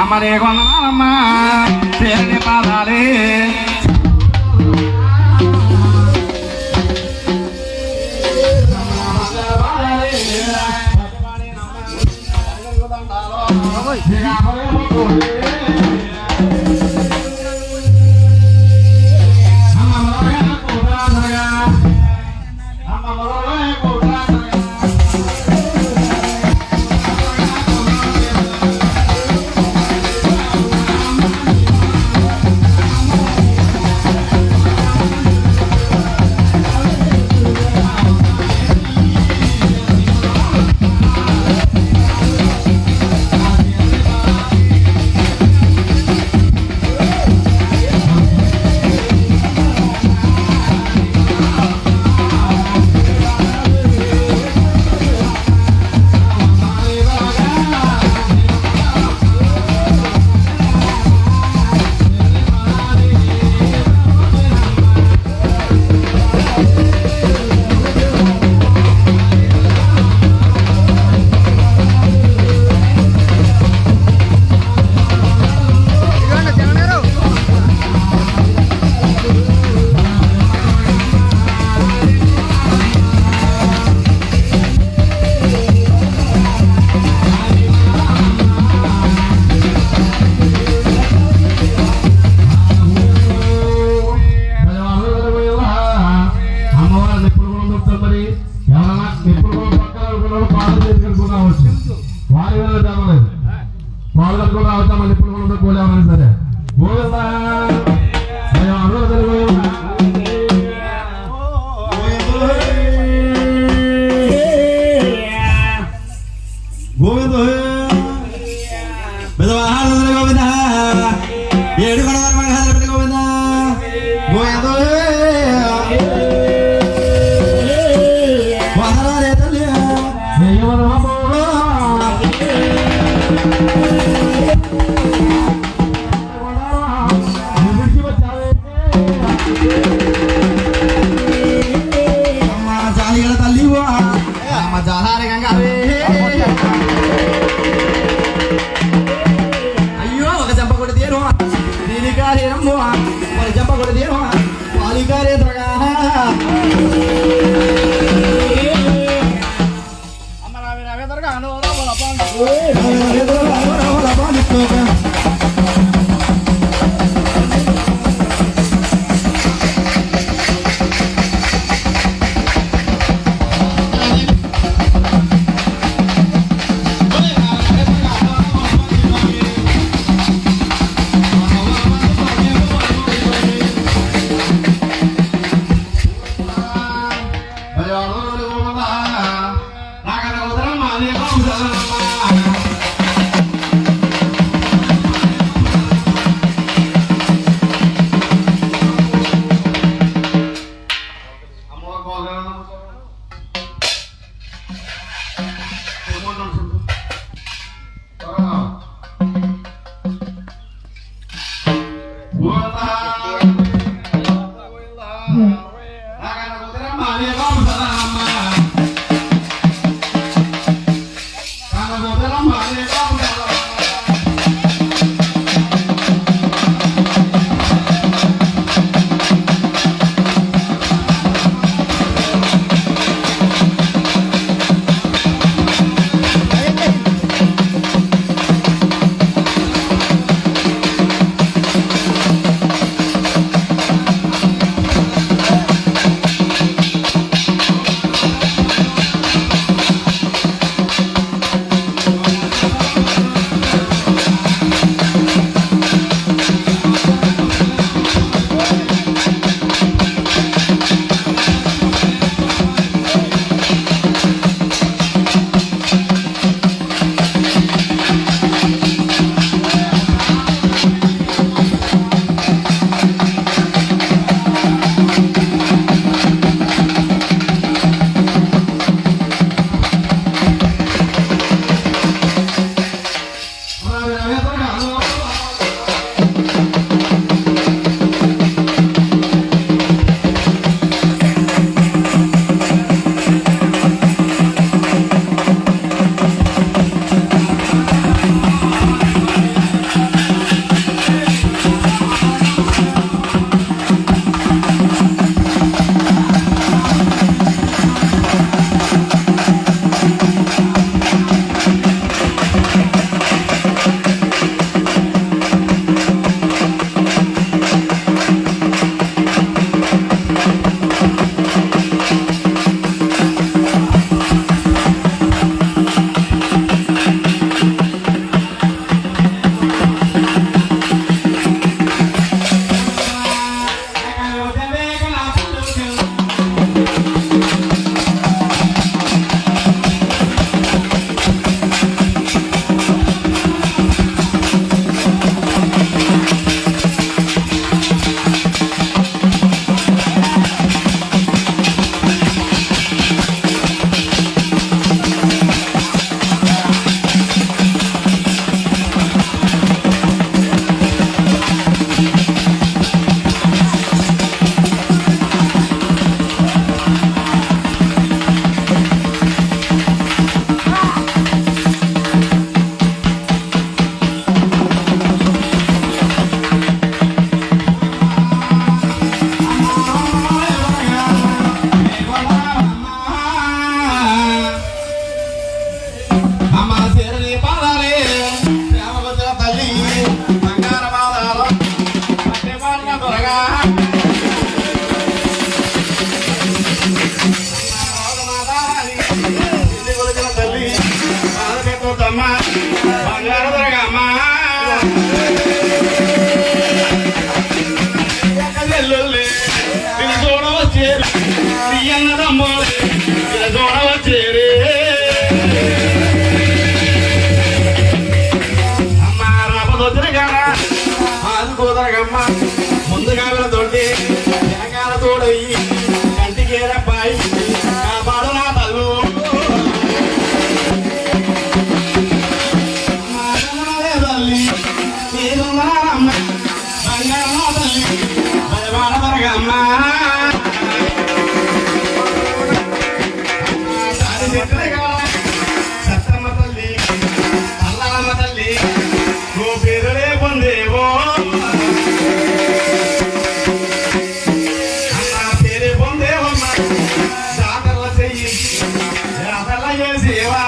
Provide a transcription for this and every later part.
అమరే కొనమ్మ పేరుని పాదాలే ముందుగా తోటి తెలంగాణ తోడయి కంటికి రబ్బాయి కాపాడు నా తల్లు తల్లి బంగారమ్మ తల్లి భయవాడ దొరగమ్మ సత్తమ్మ తల్లి అల్లమ్మ తల్లి నువ్వు పేరులే పొందేవో సేవా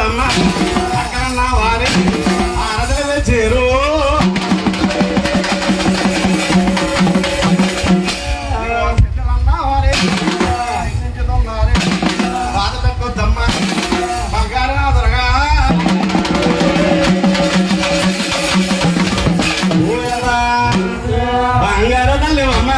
అమ్మ అక్కడ వారి ఆరదలు వచ్చారు బంగారు తల్లి అమ్మ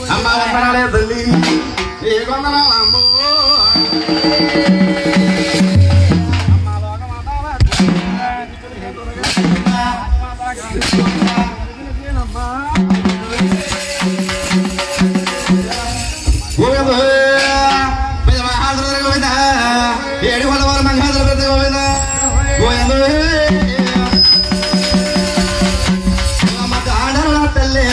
అమ్మ వందనాలే తల్లి ఏ వందనాలమ్మో ఏడు వందల వారు మంగళ ప్రతి గోవింద గోవింద తల్లి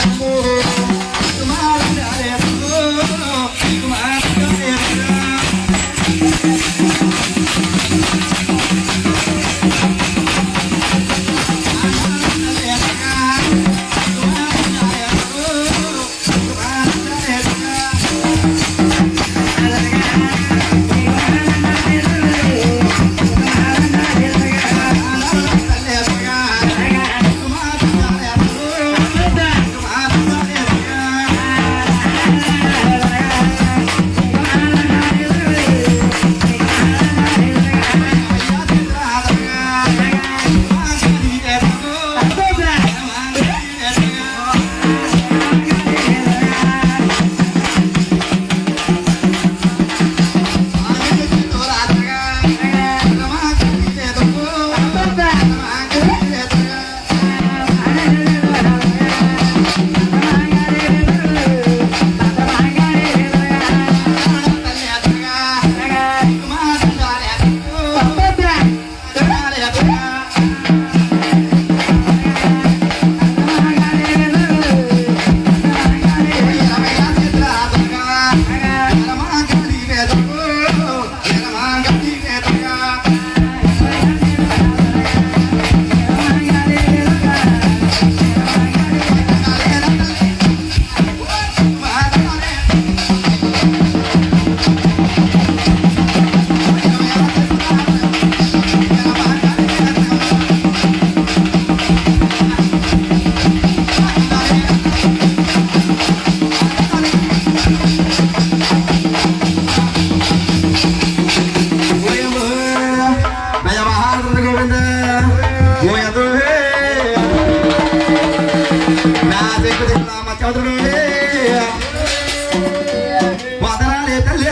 వదనాలే తల్లి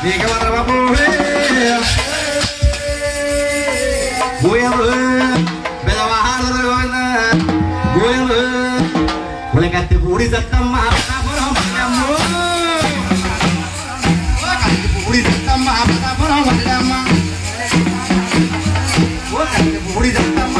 నీకు వదలబాబు గోయలు బెదవాహాలు గోయలు ఉలకత్తి పూడి సత్తమ్మ పూడి సత్తమ్మ పూడి సత్తమ్మ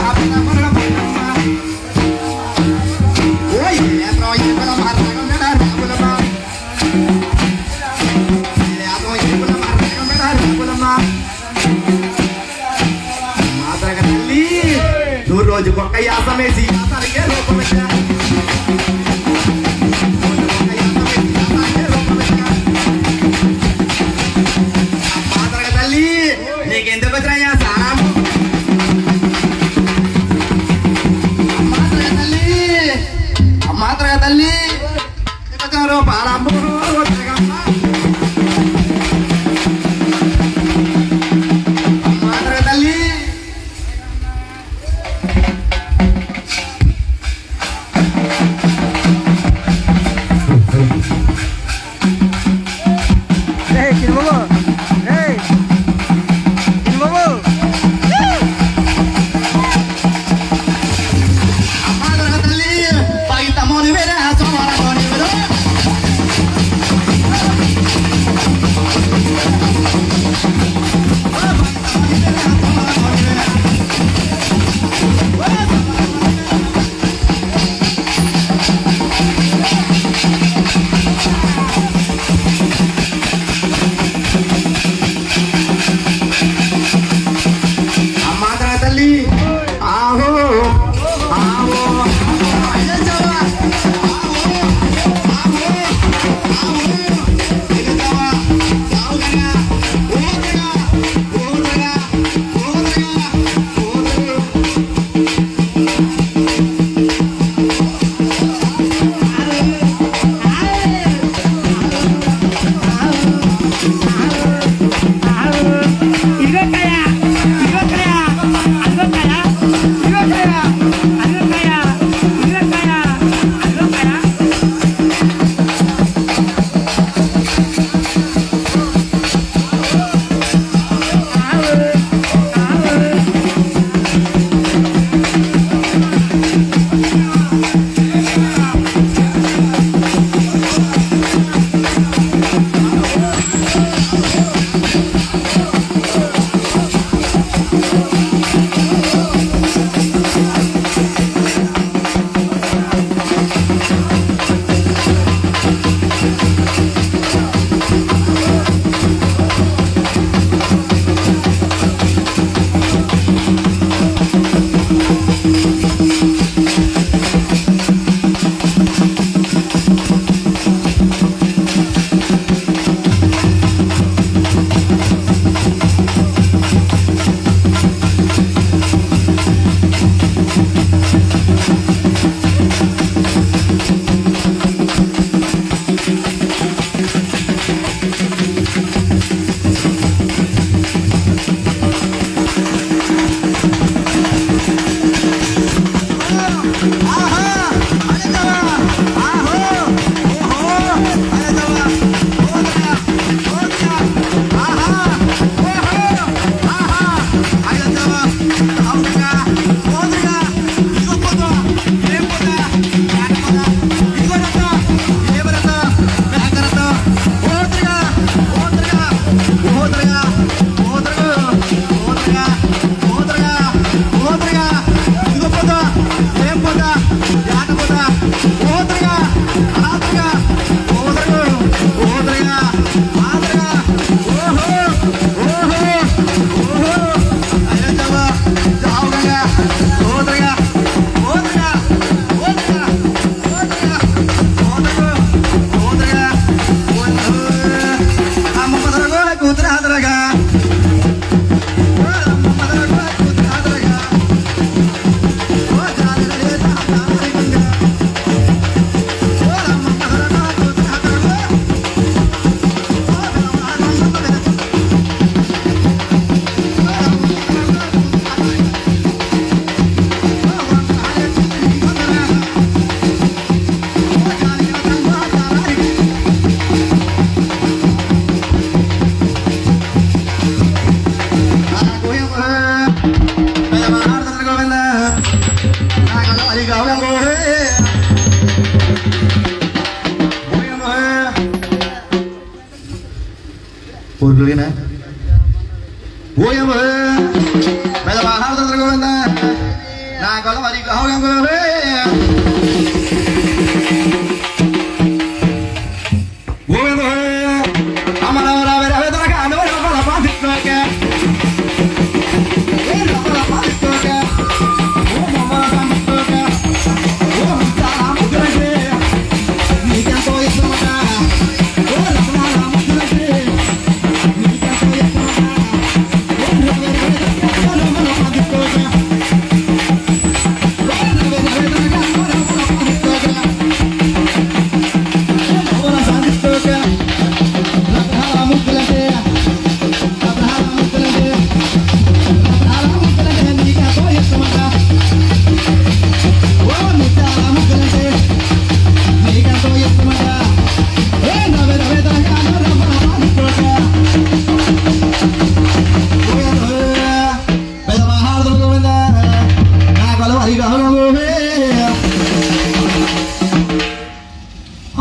నువ్వు రోజుకొక్క యాసమేసి తల్లి నీకెందుకు వచ్చినాయా సారాము అమ్మాత్రగా తల్లి పారాంబు తల్లి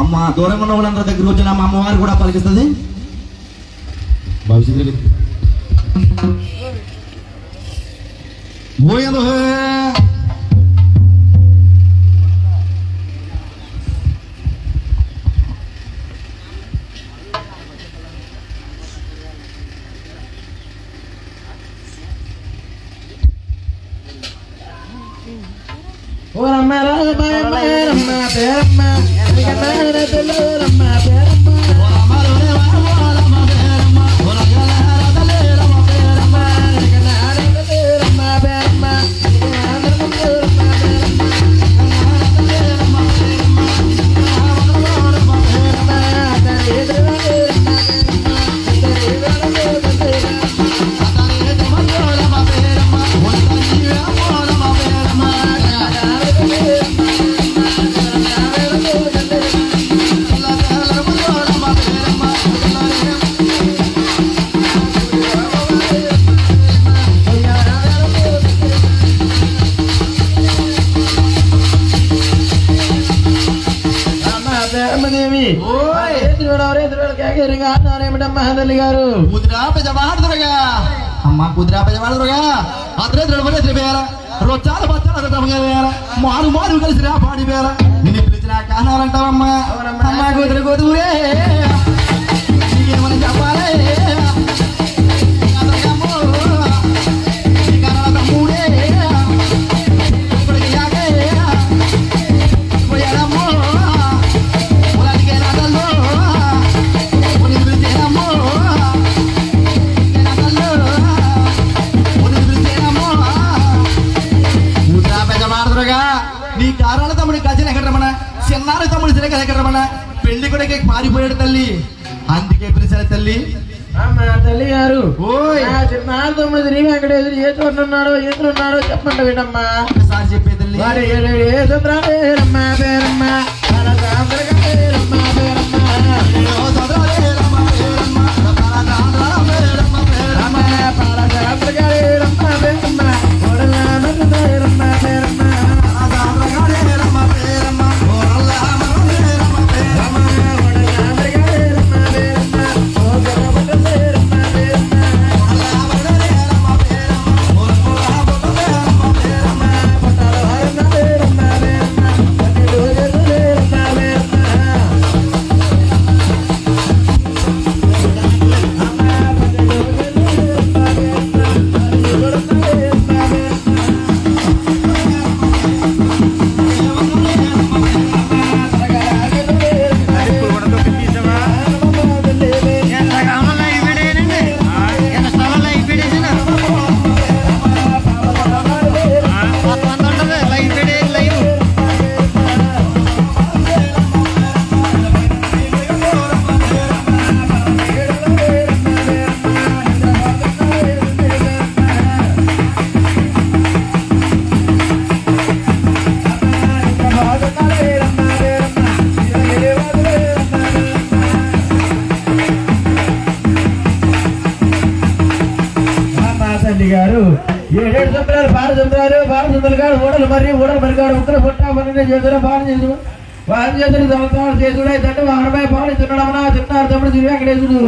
అమ్మ దూరంగా ఉన్న వాళ్ళందరి దగ్గర వచ్చిన మా అమ్మవారు కూడా పలికిస్తుంది. భవిష్యత్తు గారు కుదిరా పెద్దవాడుగా అమ్మ కుదిరా పెద్దవాడుగా అతనే ద్రవలే త్రిపేర రొచ్చాల బచ్చాల మారు మారు కలిసి రా పాడిపేర నిన్ను పిలిచిన కానాలంటావమ్మా అమ్మ కుదిరి కుదురే నీకేమని చెప్పాలి నీ కారాల తమ్ముడి గజన ఎక్కడమన్నా చిన్నారి తమ్ముడి సిరగ ఎక్కడమన్నా పెళ్లి కూడా పారిపోయాడు తల్లి అందుకే పిలిచారు తల్లి తల్లి గారు చిన్నారు తమ్ముడు తిరిగి అక్కడ ఎదురు ఏ చోటున్నాడో ఎదురున్నాడో చెప్పండి వినమ్మా ఒకసారి చెప్పే తల్లి ఏ చంద్రమ్మ పేరమ్మ తల్లి గారు 7 సంవత్సరాలు బాలచంద్రాలు బాలచంద్రులు గారు ఊడలు మరి గారు ఉత్తర పుట్ట పన్నెండు చేతులు బాల చేతులు సంవత్సరాలు చేసుడు అయితే వారమై పాలు తిన్నడమనా చిన్నారు తమ్ముడు తిరిగి వెంకటేశుడు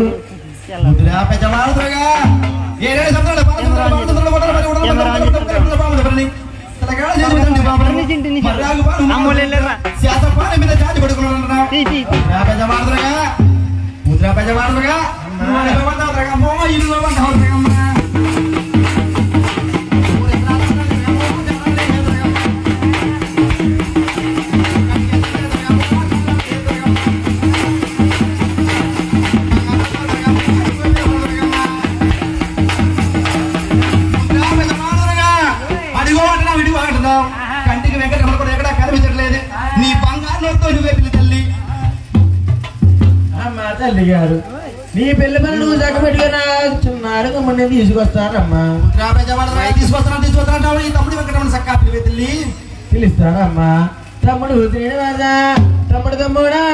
కంటికి వెంకటరమణ కూడా ఎక్కడా కనిపించట్లేదు. నీ బంగారు నోటితో నువ్వే పిల్లి తల్లి. అమ్మా తల్లి గారు నీ పెళ్లి పని నువ్వు చక్కబెట్టుకున్నా చిన్నారు తమ్ముడిని తీసుకొస్తానమ్మా. తీసుకొస్తాను ఈ తమ్ముడు వెంకటరమణ చక్కా పిలివే తల్లి. పిలుస్తానమ్మా. తమ్ముడు శ్రీనివాస తమ్ముడా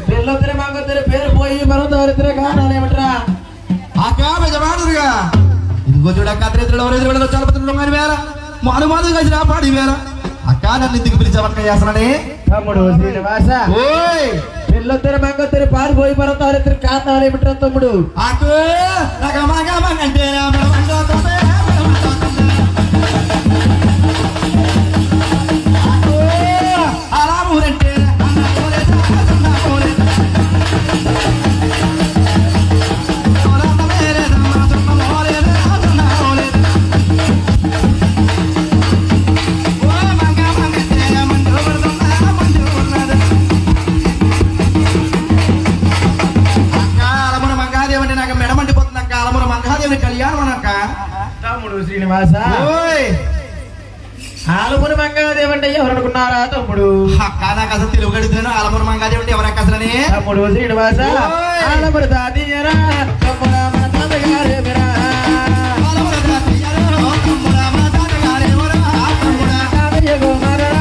పెళ్ళొద్దరు మాకొద్దరు పేరు పోయి మనం దరిద్ర కారణాలు ఏమిట్రా ఇదిగో చూడక్క అతను చలపతులు వేళ మాను మాను కలిసి రాపాడి వేళ అక్క నన్ను ఇంటికి పిలిచావక్క చేస్తానని. తమ్ముడు శ్రీనివాస పెళ్ళొద్దరు మాకొద్దరు పారిపోయి మనం దరిద్ర కారణాలు ఏమిట్రా తమ్ముడు? అలా ఊరంటే తమ్ముడు శ్రీనివాస ఆలమూరి మంగాదేవంటే ఎవరు అనుకున్నారా తమ్ముడు? నాకు అసలు తెలుగు అడుగుతున్నాను. ఆలమూరి మంగాదేవంటే ఎవరక్క అసలని? తమ్ముడు శ్రీనివాస ఆలమూరి తాతయ్యరా తమ్ముడా మన తాతగారేమిరా తాతయ్య కుమారుడా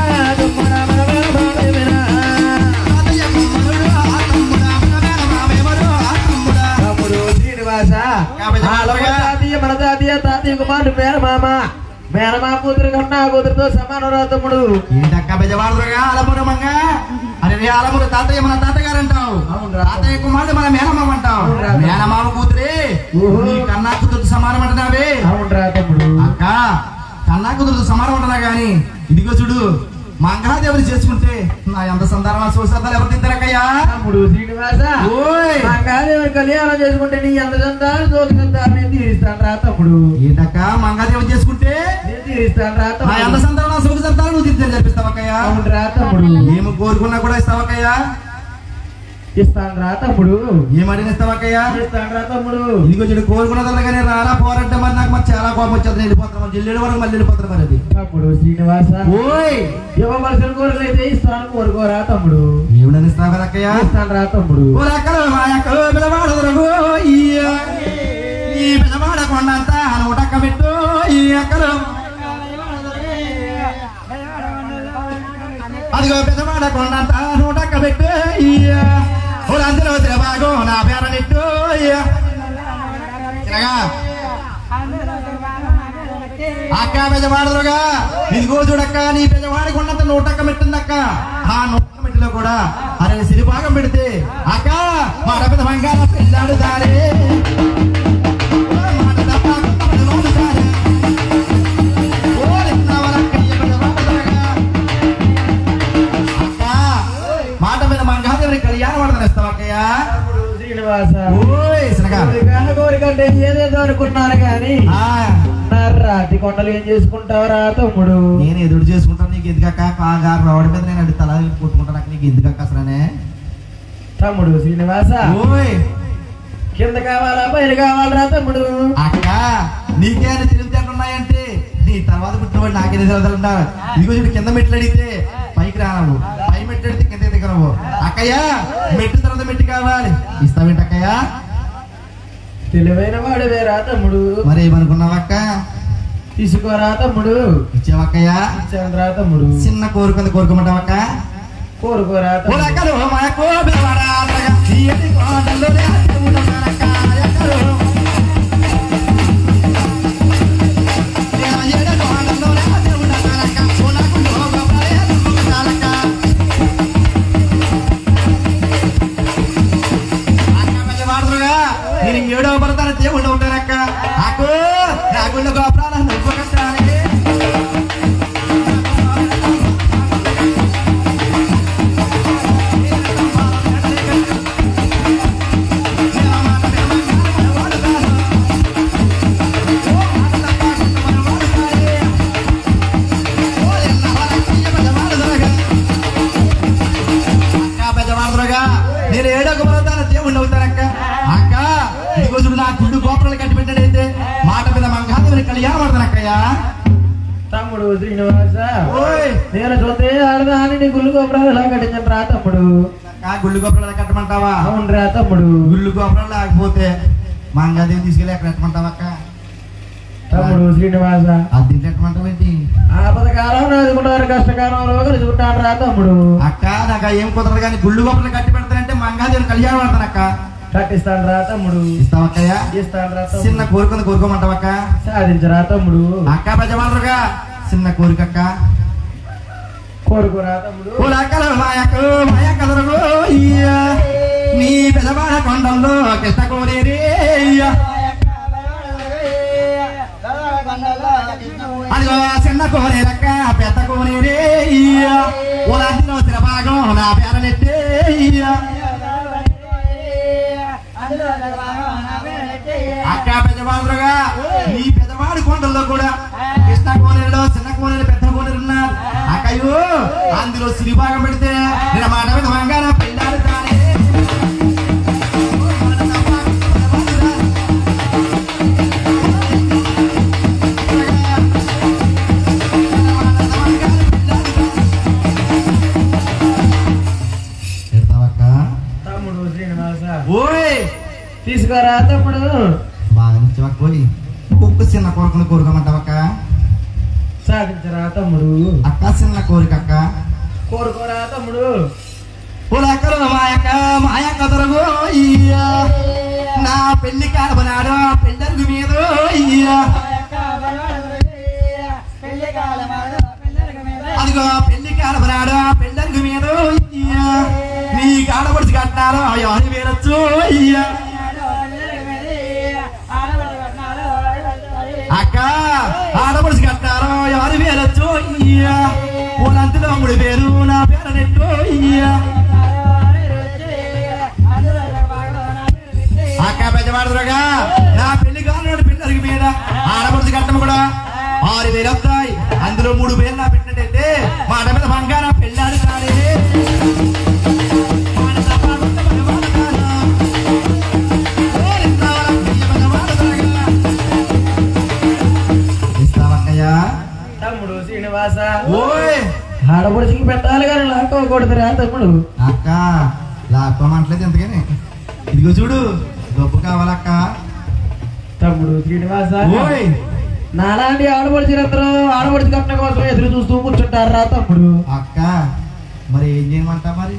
తమ్ముడా మన బాబాయేమిరా తమ్ముడు శ్రీనివాస ఆలమూరి తాతయ్య మన తాతయ్య కుమారుడు మేనమా కూతురు కన్నా కూతురుతో సమానరా తమ్ముడు. ఏంటక్క బెజవాడుగా ఆలమూరి మంగ అరే ఆలమూరి తాతయ్య మన తాతగారు అంటావు. తాతయ్య కుమారుడు మన మేనమామ అంటావు. మేనమామ కూతురే నీ కన్నా కూతురు సమానం అంటున్నావే. అవునరా తమ్ముడు. అక్క కన్నా కూతురు సమానం అంటున్నా గాని ఇదిగో చూడు మంగాదేవుని చేసుకుంటే నా ఎంత సంతానం సుసంతాలు ఎవరు తింటారక్కయ్యా? తమ్ముడు శ్రీనివాస మంగాదేవుని కళ్యాణం చేసుకుంటే నీ ఎంత సంతానం సుసంతాలు నేను తీరుస్తాను రా తమ్ముడు. ఏంటక్క మంగాదేవుని చేసుకుంటే నేను తీరుస్తాను రా నా ఎంత సంతానం సుసంతాలు నువ్వు తీర్చని చెప్పిస్తావక్కయ్యా? అవును రా తమ్ముడు. మేము కోరుకున్నా కూడా ఇస్తావక్కయ్యా? ఇస్తాను రా తమ్ముడు. ఏమడిగిన ఇస్తావక్కయ్యా? ఇస్తాను రా తమ్ముడు. ఇదిగో చెడు కోరుకున్నదల్లా కానీ రారా పోరాటం మరి నాకు మరి చాలా కోపం వచ్చేది. వెళ్ళిపోతాం జిల్లేడు వరకు మళ్ళీ వెళ్ళిపోతారు మరి అది. తమ్ముడు శ్రీనివాస ఇవ్వవలసిన కోరికలు అయితే ఇస్తాను కోరుకోరా తమ్ముడు. ఏమిడని ఇస్తావు కదా అక్కయ్యా? ఇస్తాను రా తమ్ముడు. ఈ పిల్లవాడ కొండంత నూటక్క పెట్టు ఈ అక్కలు అదిగో పెద్దవాడ కొండంత నూటక్క పెట్టు అందులో తిరబాగో నా పేరనిట్టు అక్క పెద్దవాడరుగా ఇదిగో చూడక్క నీ పెద్దవాడి కొండంత నూటక్క పెట్టిందక్క. ఆ నూటక్క పెట్టిలో కూడా అరే సిరిభాగం పెడితే అక్క మాట పెద్ద బంగారం పెళ్ళాడు దారే మాట మీద మంగాదేవుని కళ్యాణం వాడతానేస్తావక్కయ్యా? శ్రీనివాస కోరికంటే ఏదేదో అనుకున్నారు కానీ రాతి కొండలు ఏం చేసుకుంటావరా తమ్ముడు? నేను ఎదురు చేసుకుంటాను. నీకు ఎందుకక్క కాగారు రోడ్డు మీద నేను అడుగుతా కొట్టుకుంటాను. నీకు ఎందుకక్క అసలనే? తమ్ముడు శ్రీనివాస కింద కావాలా పైన కావాలరా తమ్ముడు? అక్క నీకేమైనా తిరుగుతా బట్టి నాకేం తెలుసా? ఇదిగో చూడు కింద మెట్లు అడిగితే పైకి రావు, పై మెట్లు అడిగితే కింద దిగరవు. అక్కయ్య మెట్టు తర్వాత మెట్టు కావాలి, ఇస్తావేంటి అక్కయ్య? తెలివైన వాడు వేరా తమ్ముడు. మరి ఏమనుకున్నావక్క? తీసుకోరా తమ్ముడు. ఇచ్చావక్కయ్య? ఇచ్చాను రా తమ్ముడు. చిన్న కోరుకుంది కోరుకోమంటావక్క? కోరుకోరా తమ్ముడు. నేను ఏడవ పడతాను దేవుడు ఉంటానక్క. నాకు నా గుళ్ళ గోపురాలు నువ్వు కట్టాలి. నేను ఏడో పడతాను దేవుడు అవుతానక్క. అక్క ఇదిగో చూడు నా గుళ్ళు గోపురాలు కట్టి పెట్టాడైతే మాట మీద మంగాదేవిని కళ్యాణం పడతానక్కయ్యా. తమ్ముడు శ్రీనివాస, ఓయ్ నేను చూస్తే ఆడదాని నీ గుళ్ళు గోపురాలు ఎలా కట్టించను రా తమ్ముడు. గుళ్ళు గోపురాలు కట్టమంటావా? అవును రా తమ్ముడు. గుళ్ళు గోపురాలు లేకపోతే మంగాదేవి తీసుకెళ్ళి ఎక్కడ ఎట్టమంటావక్క? తమ్ముడు శ్రీనివాస, అది ఎట్టమంటావు ఏంటి? ఆపదకాలం నదుకుంటారు, కష్టకాలంలో కలుసుకుంటాను రా తమ్ముడు. అక్క నాకు ఏం కుదరదు కానీ గుళ్ళు గోపురాలు కట్టి పెడతానంటే మంగాదేవిని కళ్యాణం పడతానక్క. కట్టిస్తాను రా తమ్ముడు. ఇస్తావక్కయ్య? ఇస్తాను రా తమ్ముడు. చిన్న కోరికను కోరుకోమంటావక్క? సాధించరా తమ్ముడు. అక్క పెద్దవాళ్ళరుగా చిన్న కోరికక్క. కోరుకోరా తమ్ముడు. నీ పెదవాడ కొండల్లో కృష్ణ కోరేరే అదిగో చిన్న కోరేరక్క పెద్ద కోరేరే ఓలాంటిలో చిన్న భాగం నా పేరనెట్టే. అక్క పెద్దవాళ్ళుగా నీ పెద్దవాడి కొండల్లో కూడా కృష్ణ కోనేరులో చిన్న కోనేరు పెద్ద కోనేరు ఉన్నారు అక్కయ్యో. అందులో సిరిభాగం పెడితే నేను మాట మీద వంగాన పెళ్ళాడు తానే. తమ్ముడు శ్రీనివాస, ఓయ్ తీసుకోరా తమ్ముడు. బాగా నిచ్చవక్క పోయి కుక్క చిన్న కోరికను కోరుకోమంటావక్క? సాధించరా తమ్ముడు. అక్క చిన్న కోరిక అక్క. కోరుకోరా తమ్ముడు. మాయక్క దొరగో నా పెళ్లి కాలబనాడు పెళ్ళరుగు మీద అదిగో పెళ్లి కాలబనాడు పెళ్ళరుగు మీద నీ కాడపడిచి కట్టారు ఎవరి వేరొచ్చు. అక్క ఆడపడిచి కట్టారు ఎవరి వేరొచ్చు. ఓనంతలో అమ్ముడి పేరు నా పేరు నెట్టు. అక్క పెద్దవాడుగా నా పెళ్లి కాలనాడు పెళ్ళరికి మీద ఆడపడిచి కట్టము కూడా 6,000 వస్తాయి. అందులో 3,000 నా పెట్టినట్టయితే మాట మీద బంగారం పెళ్ళాడు కాలే. ఇస్తావక్కయ్యా? తమ్ముడు శ్రీనివాస, ఓయ్ ఆడపడిచికి పెట్టాలి కానీ లాక్కోకూడదురా తమ్ముడు. అక్క లాక్కోమంటలేదు ఎంతకని. ఇదిగో చూడు డబ్బు కావాలక్క. తమ్ముడు శ్రీనివాస, ఓయ్ నాలాంటి ఆడపడిచినందరూ ఆడపడిచి కట్టిన కోసం ఎదురు చూస్తూ కూర్చుంటారా తమ్ముడు. అక్క మరి ఏం చేయమంటా? మరి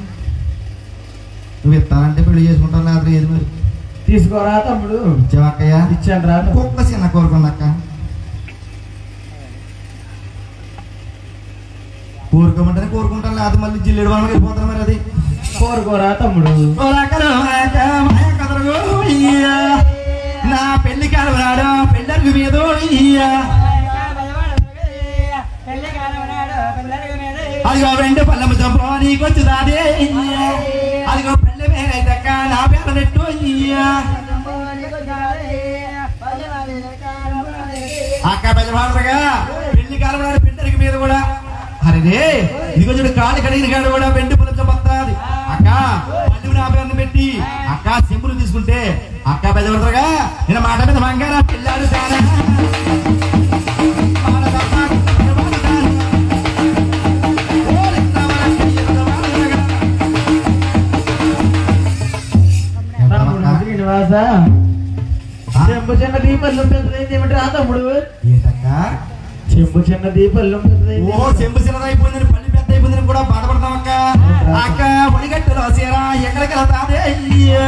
నువ్వు ఇస్తానంటే పెళ్లి చేసుకుంటావు లేకపోతే ఏది మరి? తీసుకోరా తమ్ముడు. ఇచ్చావక్కయ్య? ఇచ్చాను రా. కుక్క చిన్న కోరుకుందక్క. కోరుకోమంటేనే కోరుకుంటాను లేకపోతే మళ్ళీ జిల్లేడు వాళ్ళకి వెళ్ళిపోతాను మరి. అది కోరుకోరా తమ్ముడు. నా పెళ్లి కాలరాడు పెళ్ళరుగు మీద అదిగో 2 పళ్ళము చంప నీకొచ్చు దాదే. అదిగో పెళ్ళి మేరైతక్క నా పేరు నెట్టు. అక్క పెద్దవాడుగా పెళ్లి కాలరాడు పెళ్ళరుగు మీద కూడా అరే ఇదిగో చూడు కాలు కడిగిన కాడు కూడా 2 పళ్ళము చంపొస్తుంది. అక్క పళ్ళు నా పేరుని పెట్టి అక్క సింపుల్ తీసుకుంటే అక్క పెద్దవాడుగా నేను మాట మీద బంగారా పెళ్ళాడు. రాజా చెంబు చిన్న దీపల్లం పెద్దదైంది ఏమిటి రా తమ్ముడు ఏంటక్క చెంబు చిన్న దీపల్లం పెద్దదైంది ఓ చెంబు చిన్నదైపోయిందని పల్లి పెద్ద అయిపోయిందని కూడా బాధపడతాం అక్క అక్క ఒడిగట్టులో సీర ఎక్కడికి వెళ్తాదే అయ్యా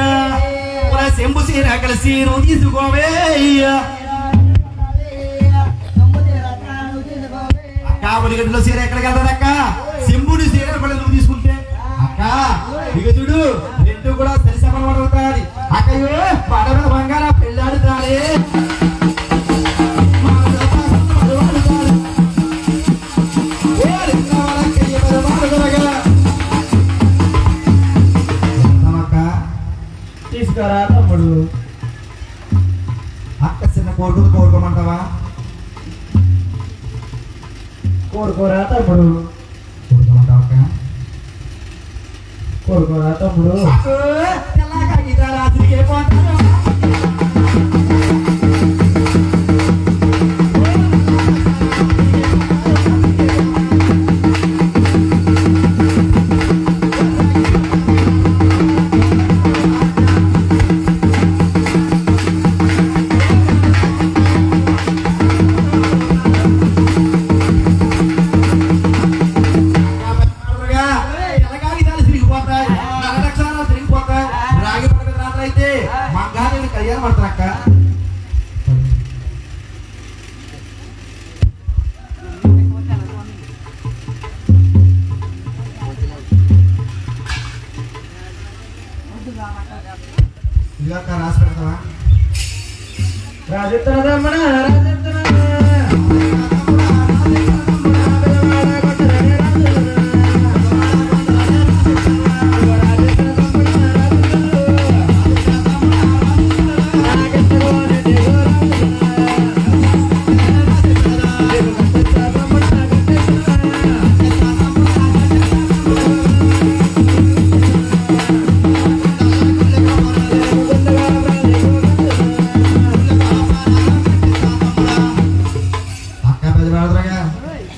చెంబు సీర కలిసి నువ్వు తీసుకోవే అయ్యా అక్క ఒడిగట్టులో సీర ఎక్కడికి వెళ్తాది అక్క చెంబుని సీర పడి నువ్వు తీసుకుంటే అక్క ఇక చూడు రెండు కూడా సరిసమం అడుగుతాది అక్కయ్యో పడ మీద బంగారా పెళ్ళాడుతాడే తీసుకురా తమ్ముడు అక్క చిన్న కోరుకుని కోరుకోమంటావా కోరుకోరా తమ్ముడు కోరుకోమంటావా అక్క కోరుకోరా తమ్ముడు రాత్రికి పోతాను కళ్యాణం పడతారక్క ఇలాక రాసి పెడతావా రాజెత్తనదమ్మన రాజెత్తన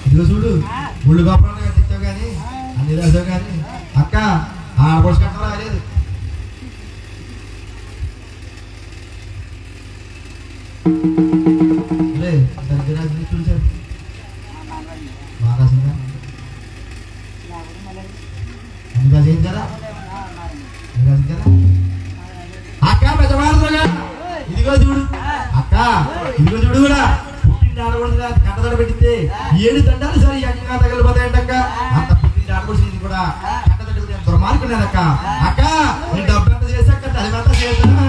ఇదిగో చూడు ముళ్ళు గొప్పలు కట్టించావు కానీ అన్ని రాసావు కానీ అక్క ఆడపడుచు కట్టడం రాలేదు దగ్గర చూసాడు బాగా రాసిందా అన్ని రాసించారా అక్క పెద్దవాడుగా ఇదిగో చూడు అక్క ఇదిగో చూడు కూడా కట్టదడ పెట్టితే 7 దండాలు సరే ఏకంగా తగిలిపోతాయంటక్క అంత పుట్టిన ఆడపడుచు కూడా కట్టదడ దుర్మార్గునేదక్క అక్క నేను డబ్బు చేసాక తల్లిదంతా చేస్తున్నా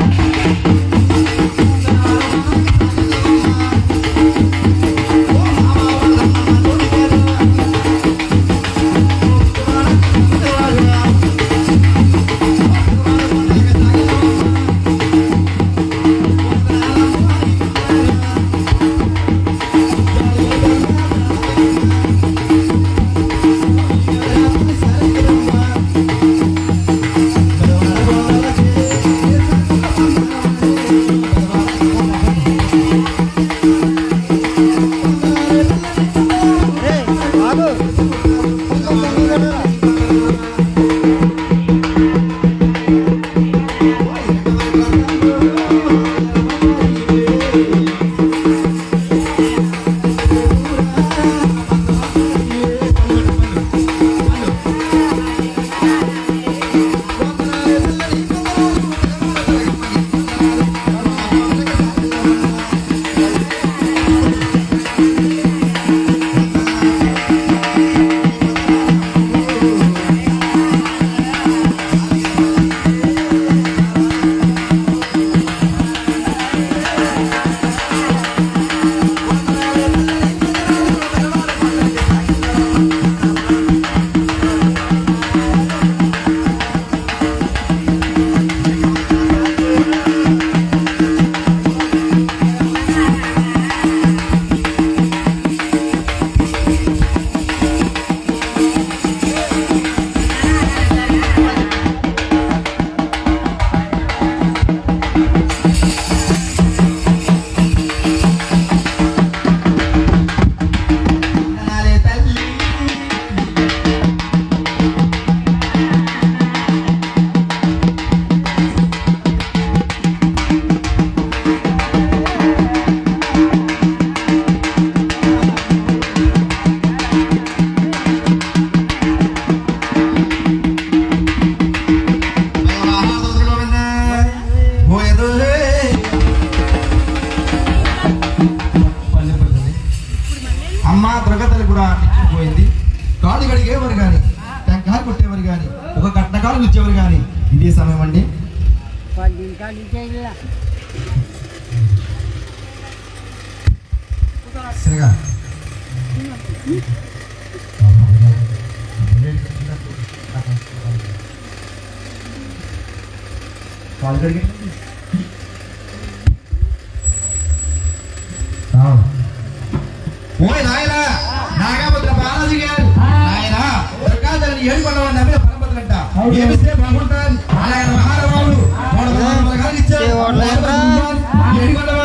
వారు వచ్చేవారు కానీ ఇదే సమయం అండి. సరేగా ఓయ్ నాయనా నాగభద్ర బాలాజీ గారు నాయనా దుర్గాదేవిని ఏడుకొండవాడిని నమ్మిన పరమభద్రంట ఏమిస్తే బాగుంటారు ఆయన మహారాజు ఏడుకొండవాడు